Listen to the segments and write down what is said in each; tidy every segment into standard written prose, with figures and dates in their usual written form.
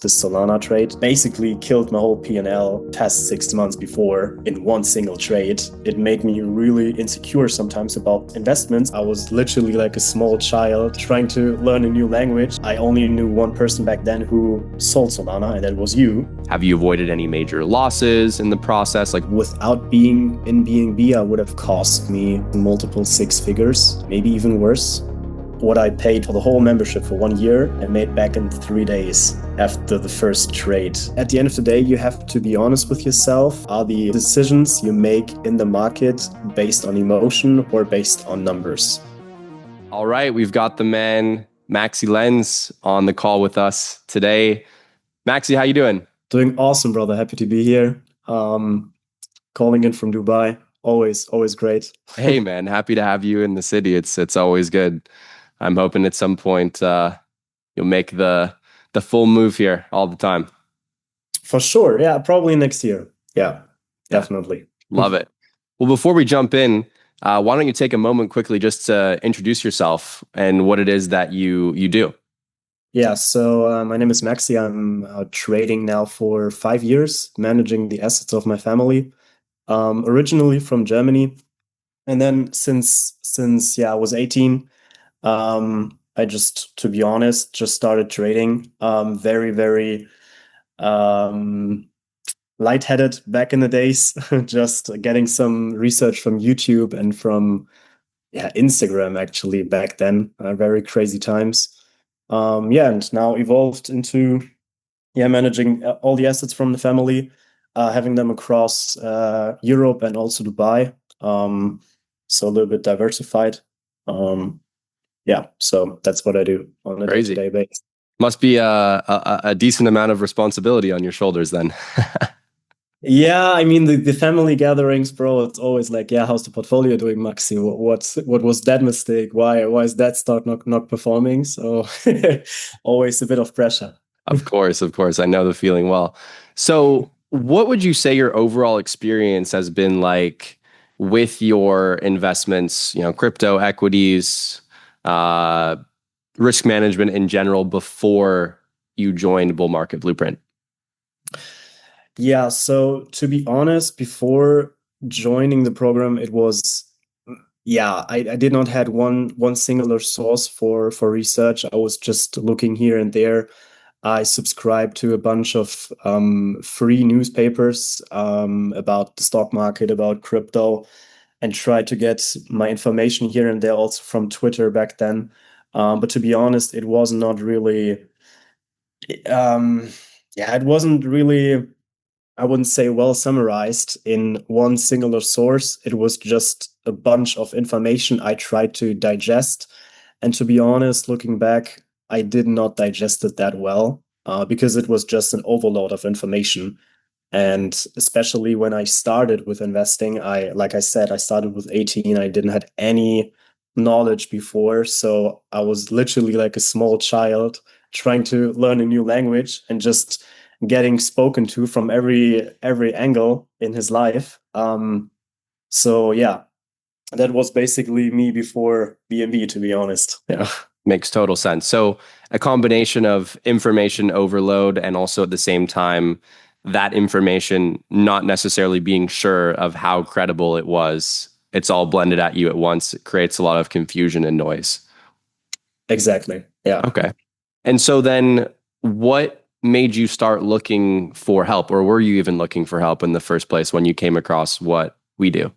The Solana trade basically killed my whole P&L past 6 months before in one single trade. It made me really insecure sometimes about investments. I was literally like a small child trying to learn a new language. I only knew one person back then who sold Solana, and that was you. Have you avoided any major losses in the process? Like without being in BNB, I would have cost me multiple six figures, maybe even worse. What I paid for the whole membership for 1 year and made back in 3 days after the first trade. At the end of the day, you have to be honest with yourself. Are the decisions you make in the market based on emotion or based on numbers? All right, we've got the man, Maxi Lenz, on the call with us today. Maxi, how you doing? Doing awesome, brother. Happy to be here. Calling in from Dubai. Always great. Hey, man, happy to have you in the city. It's always good. I'm hoping at some point you'll make the full move here all the time. For sure. Yeah, probably next year. Yeah, definitely. Love it. Well, before we jump in, why don't you take a moment quickly just to introduce yourself and what it is that you do? Yeah, so my name is Maxi. I'm trading now for 5 years, managing the assets of my family. Originally from Germany, and then since I was 18, I just, to be honest, just started trading. Very lightheaded back in the days, just getting some research from YouTube and from Instagram actually back then. Very crazy times. And now evolved into managing all the assets from the family, having them across Europe and also Dubai. So a little bit diversified. So that's what I do on a day-to-day basis. Must be a decent amount of responsibility on your shoulders then. Yeah, I mean the family gatherings, bro. It's always like, how's the portfolio doing, Maxi? What was that mistake? Why is that start not performing? So always a bit of pressure. Of course. I know the feeling well. So what would you say your overall experience has been like with your investments, crypto, equities, risk management in general before you joined Bull Market Blueprint? Yeah, so to be honest, before joining the program, it was, I did not had one singular source for research. I was just looking here and there. I subscribed to a bunch of free newspapers about the stock market, about crypto, and tried to get my information here and there also from Twitter back then. But to be honest, it was not really, it wasn't really, I wouldn't say well summarized in one singular source. It was just a bunch of information I tried to digest. And to be honest, looking back, I did not digest it that well because it was just an overload of information. And especially when I started with investing, like I said, I started with 18. I didn't had any knowledge before. So I was literally like a small child trying to learn a new language and just getting spoken to from every angle in his life. That was basically me before BMB, to be honest. Yeah. Makes total sense. So a combination of information overload and also at the same time, that information not necessarily being sure of how credible it was. It's all blended at you at once. It creates a lot of confusion and noise. Exactly. Yeah. Okay. And so then what made you start looking for help, or were you even looking for help in the first place when you came across what we do?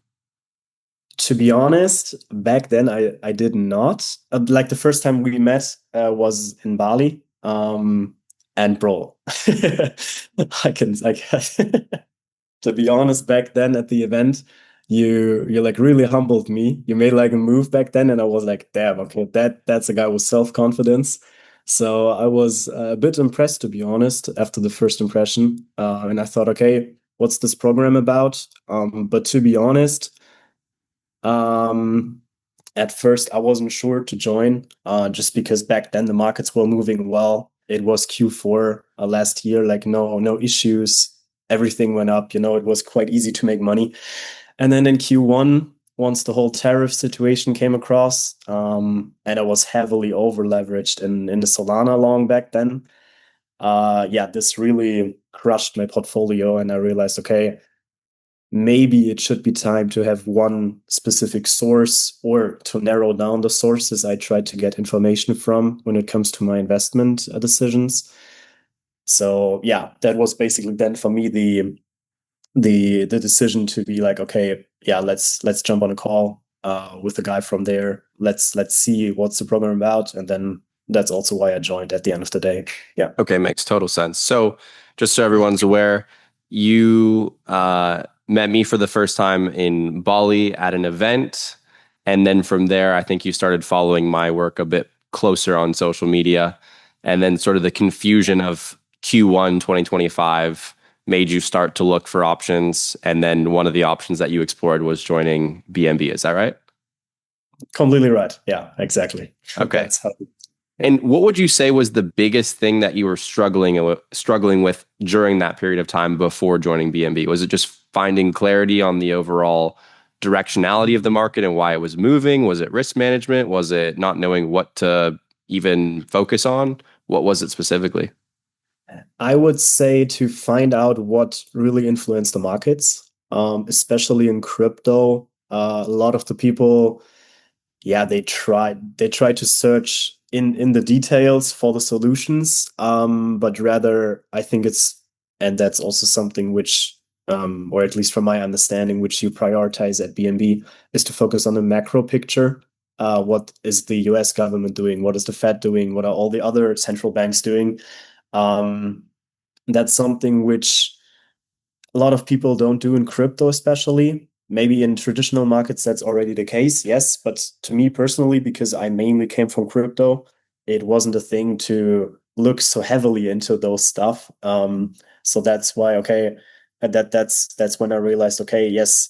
To be honest, back then I did not. Like the first time we met was in Bali. And bro, I can to be honest, back then at the event, you like really humbled me. You made like a move back then, and I was like, damn, okay, that's a guy with self-confidence. So I was a bit impressed, to be honest, after the first impression. And I thought, okay, what's this program about? But to be honest, at first I wasn't sure to join, just because back then the markets were moving well. It was Q4 last year, like no issues. Everything went up, it was quite easy to make money. And then in Q1, once the whole tariff situation came across, and I was heavily over leveraged in the Solana long back then, yeah, this really crushed my portfolio, and I realized, okay, maybe it should be time to have one specific source or to narrow down the sources I try to get information from when it comes to my investment decisions. So yeah, that was basically then for me the decision to be like, okay, yeah, let's jump on a call with the guy from there. Let's see what's the program about, and then that's also why I joined at the end of the day. Yeah. Okay, makes total sense. So, just so everyone's aware, you met me for the first time in Bali at an event. And then from there, I think you started following my work a bit closer on social media. And then, sort of the confusion of Q1 2025 made you start to look for options. And then, one of the options that you explored was joining BMB. Is that right? Completely right. Yeah, exactly. Okay. That's how. And what would you say was the biggest thing that you were struggling with during that period of time before joining BNB? Was it just finding clarity on the overall directionality of the market and why it was moving? Was it risk management? Was it not knowing what to even focus on? What was it specifically? I would say to find out what really influenced the markets, especially in crypto. A lot of the people, yeah, they try to search in the details for the solutions, but rather I think and that's also something which, or at least from my understanding, which you prioritize at BNB, is to focus on the macro picture. What is the US government doing? What is the Fed doing? What are all the other central banks doing? Um, that's something which a lot of people don't do in crypto, especially. Maybe in traditional markets, that's already the case, yes. But to me personally, because I mainly came from crypto, it wasn't a thing to look so heavily into those stuff. So that's why, okay, that's when I realized, okay, yes,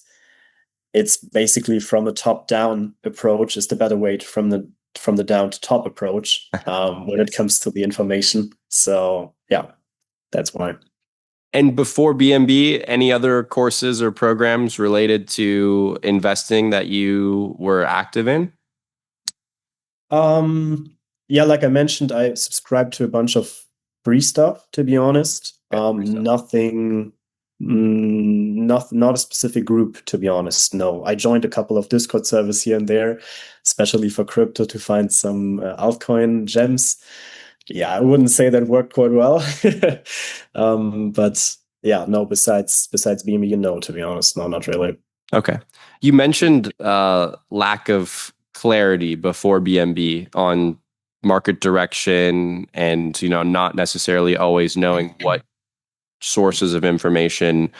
it's basically from a top-down approach is the better way from the down to top approach when it comes to the information. So yeah, that's why. And before BNB, any other courses or programs related to investing that you were active in? Yeah, like I mentioned, I subscribed to a bunch of free stuff, to be honest. Okay, free stuff. Nothing, not a specific group, to be honest. No, I joined a couple of Discord servers here and there, especially for crypto to find some altcoin gems. Yeah, I wouldn't say that worked quite well. But yeah, no, besides being, to be honest, no, not really. Okay. You mentioned lack of clarity before BNB on market direction and, not necessarily always knowing what sources of information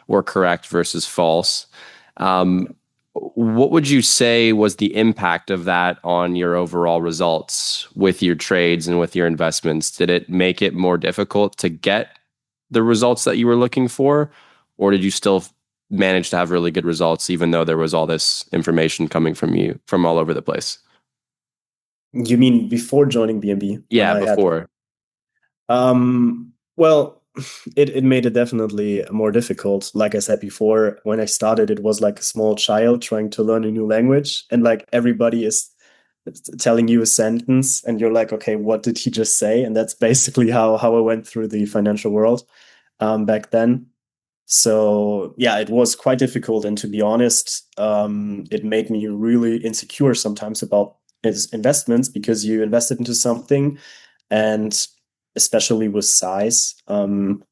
were correct versus false. Um, what would you say was the impact of that on your overall results with your trades and with your investments? Did it make it more difficult to get the results that you were looking for, or did you still manage to have really good results even though there was all this information coming from you from all over the place? You mean before joining BNB when Yeah, I had before. Well, it made it definitely more difficult. Like I said before, when I started, it was like a small child trying to learn a new language, and like everybody is telling you a sentence, and you're like, okay, what did he just say? And that's basically how I went through the financial world back then. So yeah, it was quite difficult, and to be honest, it made me really insecure sometimes about his investments because you invested into something, and especially with size, and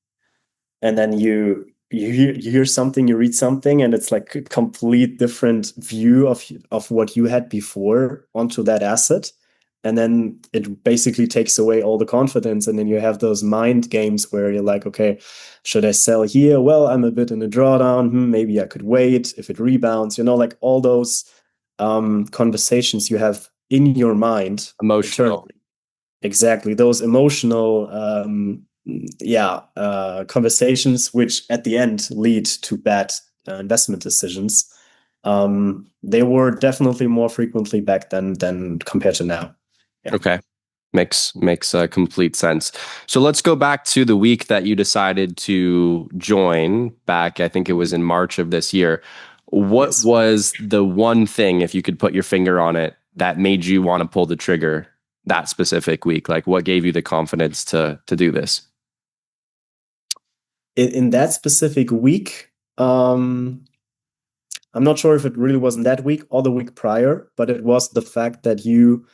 then you hear something, you read something, and it's like a complete different view of what you had before onto that asset. And then it basically takes away all the confidence. And then you have those mind games where you're like, okay, should I sell here? Well, I'm a bit in a drawdown. Maybe I could wait if it rebounds, like all those conversations you have in your mind Emotional. internally. Exactly. Those emotional conversations which at the end lead to bad investment decisions. They were definitely more frequently back then than compared to now. Yeah. Okay. Makes complete sense. So let's go back to the week that you decided to join back. I think it was in March of this year. What Yes. was the one thing, if you could put your finger on it, that made you want to pull the trigger that specific week? Like what gave you the confidence to do this? in that specific week, I'm not sure if it really wasn't that week or the week prior, but it was the fact that you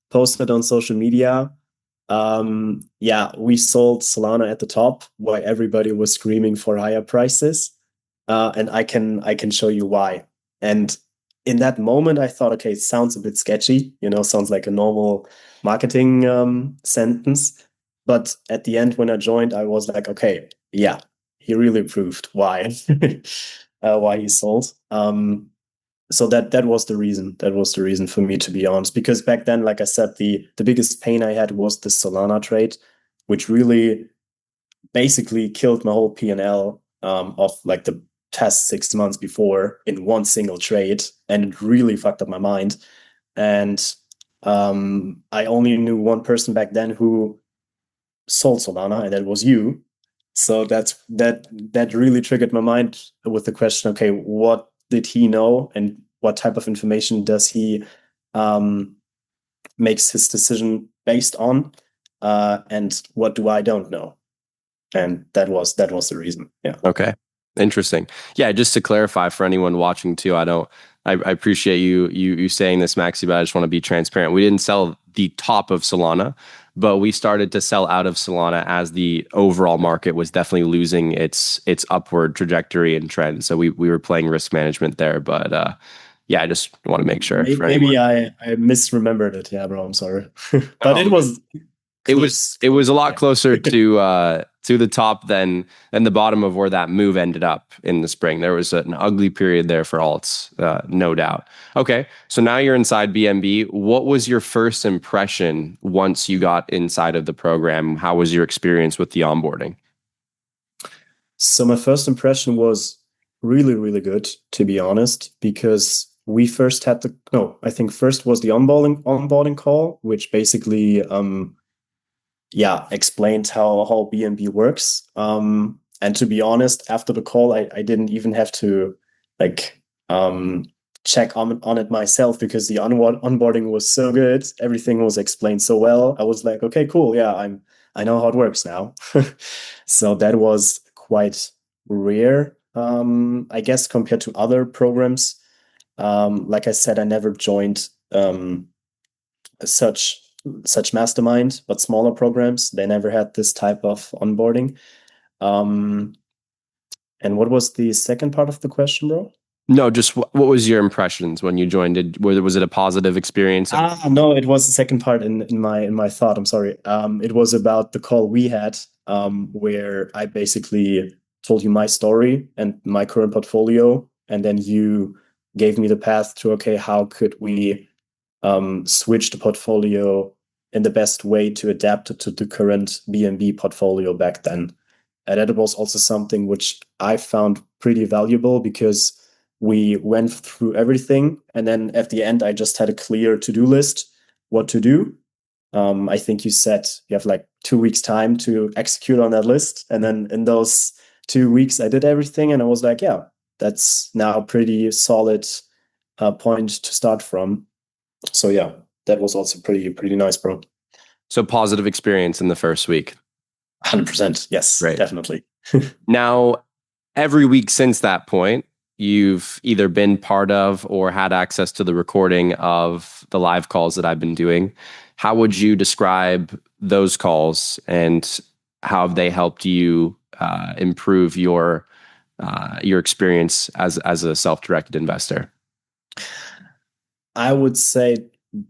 posted on social media. Yeah, we sold Solana at the top while everybody was screaming for higher prices. And I can show you why. And in that moment, I thought, okay, it sounds a bit sketchy, sounds like a normal marketing sentence. But at the end, when I joined, I was like, okay, yeah, he really proved why he sold. So that was the reason. That was the reason for me, to be honest. Because back then, like I said, the biggest pain I had was the Solana trade, which really basically killed my whole P&L of like the past 6 months before in one single trade, and it really fucked up my mind. And I only knew one person back then who sold Solana, and that was you. So that really triggered my mind with the question, okay, what did he know and what type of information does he um, makes his decision based on, and what do I don't know? And that was the reason. Yeah. Okay. Interesting. Yeah, just to clarify for anyone watching too, I appreciate you saying this, Maxi, but I just want to be transparent. We didn't sell the top of Solana, but we started to sell out of Solana as the overall market was definitely losing its upward trajectory and trend. So we were playing risk management there. But yeah, I just want to make sure for anyone. Maybe I misremembered it. Yeah, bro, I'm sorry. But it No, was it was close. it was a lot Yeah. closer to the top than the bottom of where that move ended up in the spring. There was an ugly period there for alts, no doubt. Okay, so now you're inside BMB. What was your first impression once you got inside of the program? How was your experience with the onboarding? So my first impression was really, really good, to be honest, because we first had the no, I think first was the onboarding call, which basically yeah, explained how BNB works. And to be honest, after the call, I didn't even have to like check on it myself because the onboarding was so good. Everything was explained so well. I was like, okay, cool. Yeah, I know how it works now. So that was quite rare, I guess, compared to other programs. Like I said, I never joined such mastermind, but smaller programs. They never had this type of onboarding. Um, and what was the second part of the question, bro? No, just what was your impressions when you joined? Was it a positive experience? No, it was the second part in my thought. I'm sorry. It was about the call we had, where I basically told you my story and my current portfolio, and then you gave me the path to, okay, how could we switch the portfolio in the best way to adapt it to the current BNB portfolio back then. And that was also something which I found pretty valuable because we went through everything. And then at the end, I just had a clear to-do list, what to do. I think you said you have like 2 weeks time to execute on that list. And then in those 2 weeks, I did everything. And I was like, yeah, that's now a pretty solid point to start from. So yeah, that was also pretty nice, bro. So positive experience in the first week. 100%. Yes, Right. definitely. Now, every week since that point, you've either been part of or had access to the recording of the live calls that I've been doing. How would you describe those calls and how have they helped you improve your experience as a self-directed investor? I would say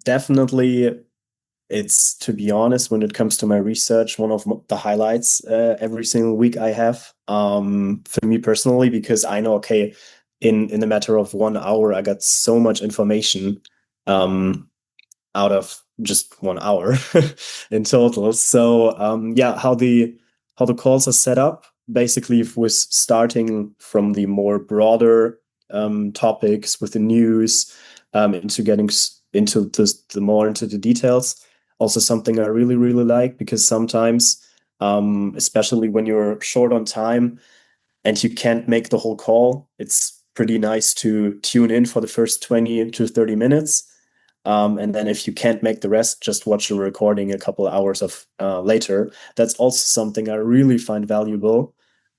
definitely it's, to be honest, when it comes to my research, one of the highlights every single week I have, for me personally, because I know, okay, in the matter of 1 hour, I got so much information out of just 1 hour in total. So yeah, how the calls are set up, basically if we're starting from the more broader topics with the news, into getting into the details. Also something I really, really like, because sometimes, especially when you're short on time and you can't make the whole call, it's pretty nice to tune in for the first 20 to 30 minutes. And then if you can't make the rest, just watch the recording a couple of hours of later. That's also something I really find valuable.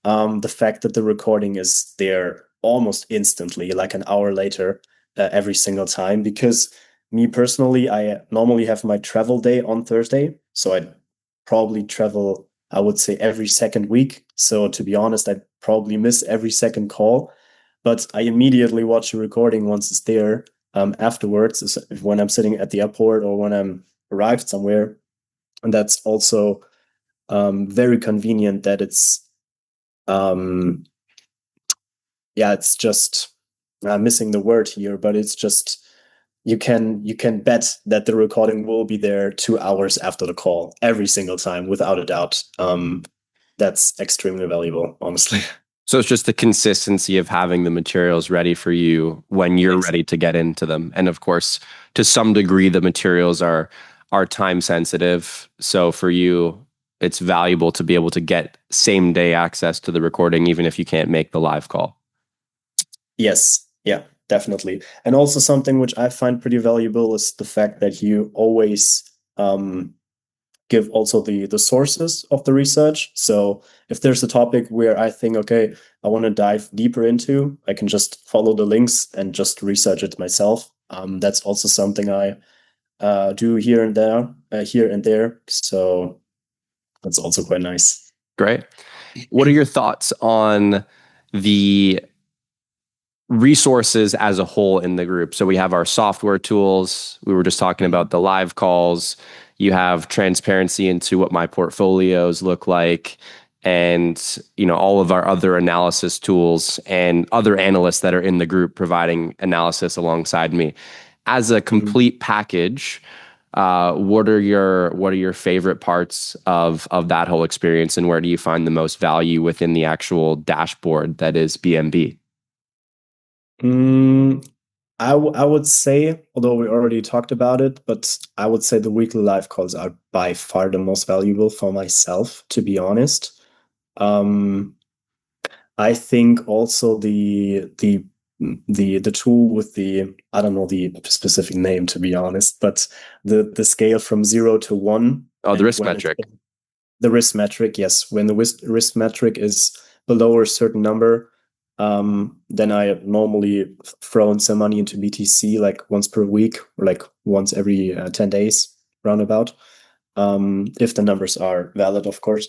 the fact that the recording is there almost instantly, like an hour later, every single time. Because me personally, I normally have my travel day on Thursday, so I probably travel, I would say, every second week. So to be honest, I probably miss every second call, but I immediately watch a recording once it's there. Afterwards, when I'm sitting at the airport or when I'm arrived somewhere, and that's also very convenient that it's um, yeah, it's just missing the word here, but it's just you can bet that the recording will be there 2 hours after the call every single time without a doubt. That's extremely valuable, honestly. So it's just the consistency of having the materials ready for you when you're Ex- ready to get into them. And of course, to some degree, the materials are time sensitive. So for you, it's valuable to be able to get same day access to the recording, even if you can't make the live call. Yes, yeah, definitely. And also something which I find pretty valuable is the fact that you always give also the sources of the research. So if there's a topic where I think, okay, I want to dive deeper into, I can just follow the links and just research it myself. That's also something I do here and there. So that's also quite nice. Great. What are your thoughts on the resources as a whole in the group? So we have our software tools. We were just talking about the live calls. You have transparency into what my portfolios look like, and all of our other analysis tools and other analysts that are in the group providing analysis alongside me. As a Mhm. complete package, what are your favorite parts of that whole experience, and where do you find the most value within the actual dashboard that is BMB? Mm, I would say, although we already talked about it, but I would say the weekly live calls are by far the most valuable for myself, to be honest. Um, I think also the tool with the, I don't know the specific name, to be honest, but the scale from 0 to 1, Oh, the and risk when it's metric. the risk metric, yes, when the risk metric is below a certain number, then I normally throw in some money into BTC like once per week or like once every 10 days, roundabout. If the numbers are valid, of course.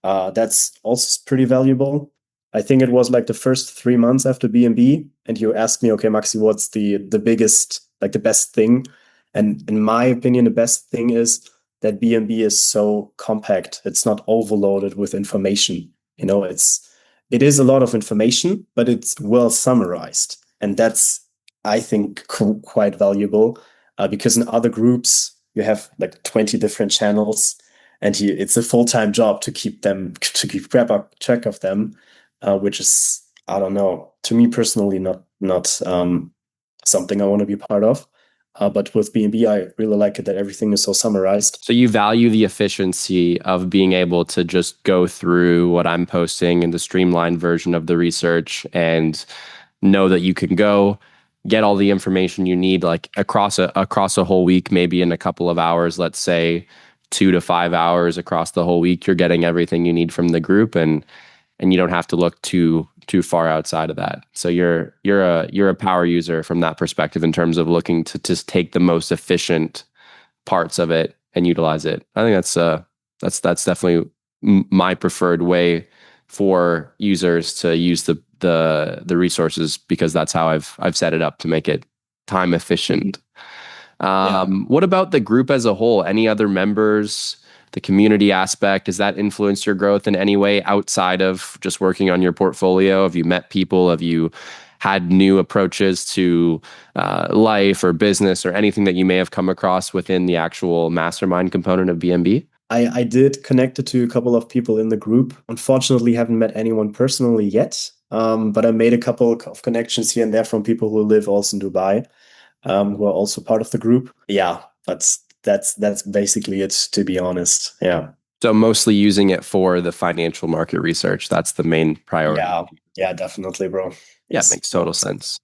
That's also pretty valuable. I think it was like the first 3 months after BNB, and you asked me, okay, Maxi, what's the biggest, like the best thing? And in my opinion, the best thing is that BNB is so compact. It's not overloaded with information. It is a lot of information, but it's well summarized, and that's, I think, quite valuable, because in other groups you have like 20 different channels, and it's a full-time job to keep track of them, which is, I don't know, to me personally, not something I want to be part of. But with BNB, I really like it that everything is so summarized. So you value the efficiency of being able to just go through what I'm posting in the streamlined version of the research and know that you can go get all the information you need, like across a whole week, maybe in a couple of hours, let's say 2 to 5 hours across the whole week, you're getting everything you need from the group, and you don't have to look too far outside of that. So you're a power user from that perspective in terms of looking to just take the most efficient parts of it and utilize it. I think that's definitely my preferred way for users to use the resources, because that's how I've set it up to make it time efficient. Yeah. What about the group as a whole? Any other members? The community aspect, has that influenced your growth in any way outside of just working on your portfolio? Have you met people? Have you had new approaches to life or business, or anything that you may have come across within the actual mastermind component of BMB? I did connect it to a couple of people in the group. Unfortunately, haven't met anyone personally yet. But I made a couple of connections here and there from people who live also in Dubai, who are also part of the group. Yeah, that's basically it, to be honest. Yeah. So mostly using it for the financial market research. That's the main priority. Yeah. Yeah, definitely, bro. Yeah, it Yes. makes total 100%. sense.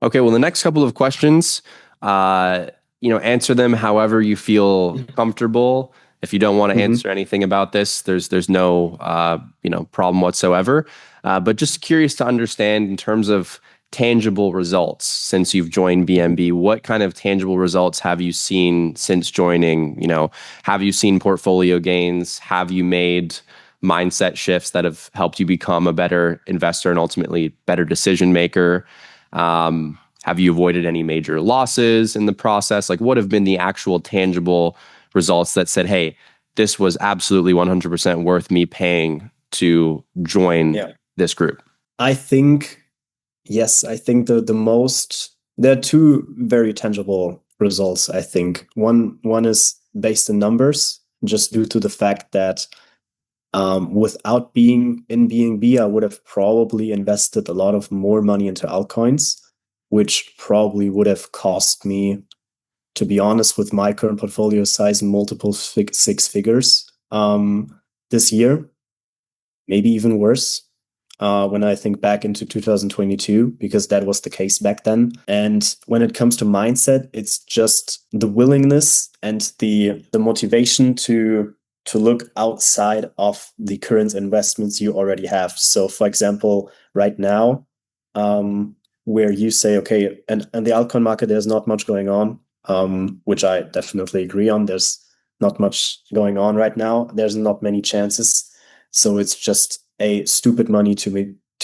Okay, well, the next couple of questions, answer them however you feel comfortable. If you don't want to Hmm. answer anything about this, there's no problem whatsoever. But just curious to understand in terms of tangible results since you've joined BMB. What kind of tangible results have you seen since joining? Have you seen portfolio gains? Have you made mindset shifts that have helped you become a better investor and ultimately better decision maker? Have you avoided any major losses in the process? Like, what have been the actual tangible results that said, hey, this was absolutely 100% worth me paying to join Yeah. this group? I think, yes, I think the most, there are two very tangible results, I think. One is based in numbers, just due to the fact that without being in BNB, I would have probably invested a lot of more money into altcoins, which probably would have cost me, to be honest, with my current portfolio size, multiple six figures this year, maybe even worse. When I think back into 2022, because that was the case back then. And when it comes to mindset, it's just the willingness and the motivation to look outside of the current investments you already have. So, for example, right now, where you say, okay, and the altcoin market, there's not much going on, which I definitely agree on. There's not much going on right now. There's not many chances. So it's just a stupid money to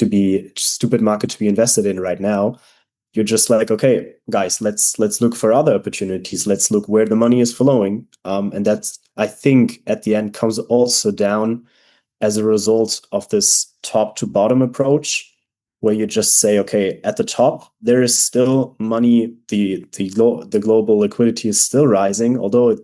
be stupid market to be invested in right now. You're just like, okay, guys, let's look for other opportunities. Let's look where the money is flowing. And that's, I think, at the end comes also down as a result of this top to bottom approach, where you just say, okay, at the top there is still money. The global liquidity is still rising, although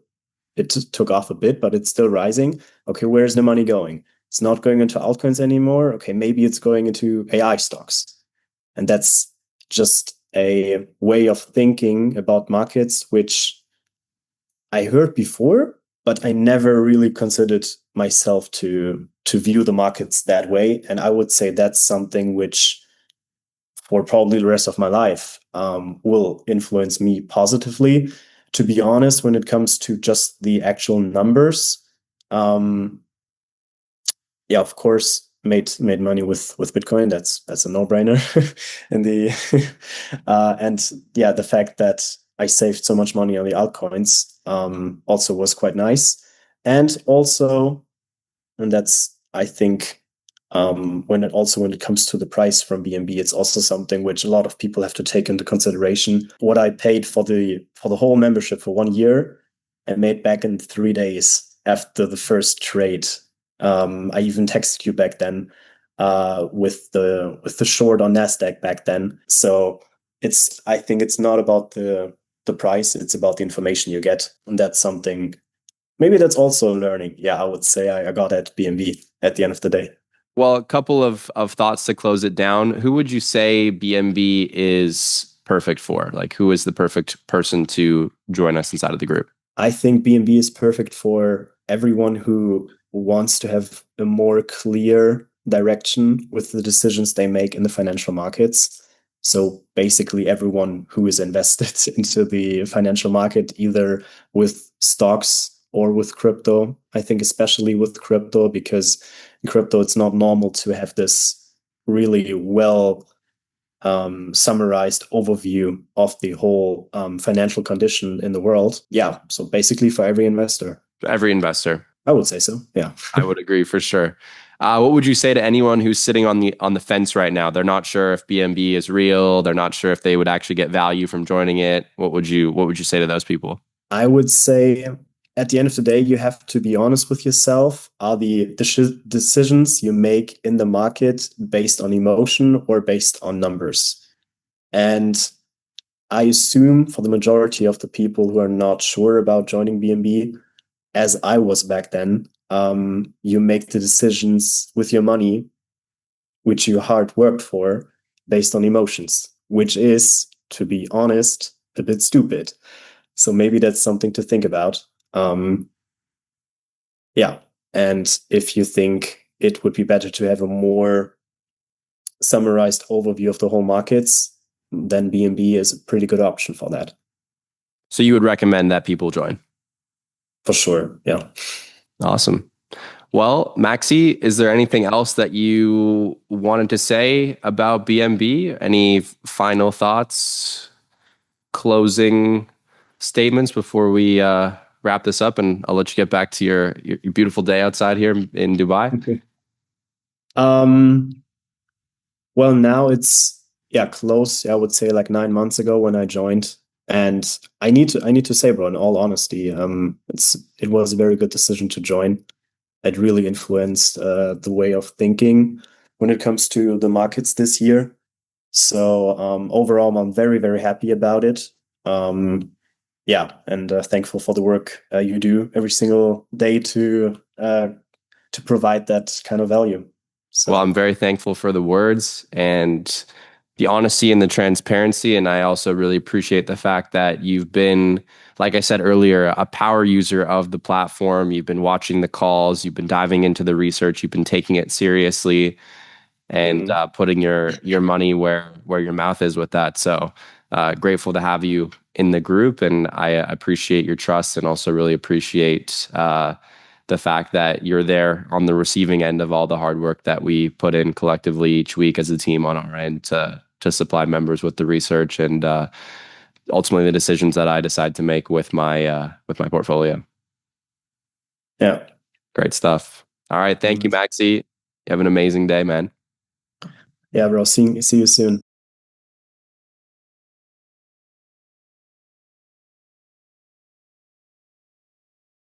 it took off a bit, but it's still rising. Okay, where's the money going? It's not going into altcoins anymore. Okay, maybe it's going into AI stocks. And that's just a way of thinking about markets, which I heard before, but I never really considered myself to view the markets that way. And I would say that's something which, for probably the rest of my life, will influence me positively. To be honest, when it comes to just the actual numbers, um, yeah, of course, made money with Bitcoin. That's a no brainer. And the and yeah, the fact that I saved so much money on the altcoins also was quite nice. And also, and that's, I think, when it comes to the price from BNB, it's also something which a lot of people have to take into consideration. What I paid for the whole membership for 1 year, I made back in 3 days after the first trade. I even texted you back then with the short on Nasdaq back then. So I think it's not about the price; it's about the information you get, and that's something. Maybe that's also learning. Yeah, I would say I got at BMB at the end of the day. Well, a couple of thoughts to close it down. Who would you say BMB is perfect for? Like, who is the perfect person to join us inside of the group? I think BNB is perfect for everyone who wants to have a more clear direction with the decisions they make in the financial markets. So basically, everyone who is invested into the financial market, either with stocks or with crypto. I think especially with crypto, because in crypto, it's not normal to have this really well summarized overview of the whole financial condition in the world. Yeah, so basically for every investor, Every investor. I would say so. Yeah. I would agree for sure. What would you say to anyone who's sitting on the fence right now? They're not sure if BNB is real. They're not sure if they would actually get value from joining it. What would you say to those people? I would say at the end of the day, you have to be honest with yourself. Are the decisions you make in the market based on emotion or based on numbers? And I assume for the majority of the people who are not sure about joining BNB, as I was back then, you make the decisions with your money, which you hard worked for, based on emotions, which is, to be honest, a bit stupid. So maybe that's something to think about. Yeah. And if you think it would be better to have a more summarized overview of the whole markets, then BNB is a pretty good option for that. So you would recommend that people join? for sure. Yeah. Awesome. Well, Maxi, is there anything else that you wanted to say about BMB? Any final thoughts, closing statements before we wrap this up? And I'll let you get back to your beautiful day outside here in Dubai. Okay. Um, well, now it's close. I would say like 9 months ago when I joined, and I need to say, bro, in all honesty, it was a very good decision to join. It really influenced the way of thinking when it comes to the markets this year. So overall, I'm very, very happy about it. And thankful for the work you do every single day to provide that kind of value. So, Well, I'm very thankful for the words and the honesty and the transparency. And I also really appreciate the fact that you've been, like I said earlier, a power user of the platform. You've been watching the calls, you've been diving into the research, you've been taking it seriously and putting your money where your mouth is with that. So grateful to have you in the group, and I appreciate your trust, and also really appreciate the fact that you're there on the receiving end of all the hard work that we put in collectively each week as a team on our end to supply members with the research and ultimately the decisions that I decide to make with my portfolio. yeah. Great stuff. All right, thank you, Maxi. You have an amazing day, man. Yeah, bro. See you soon.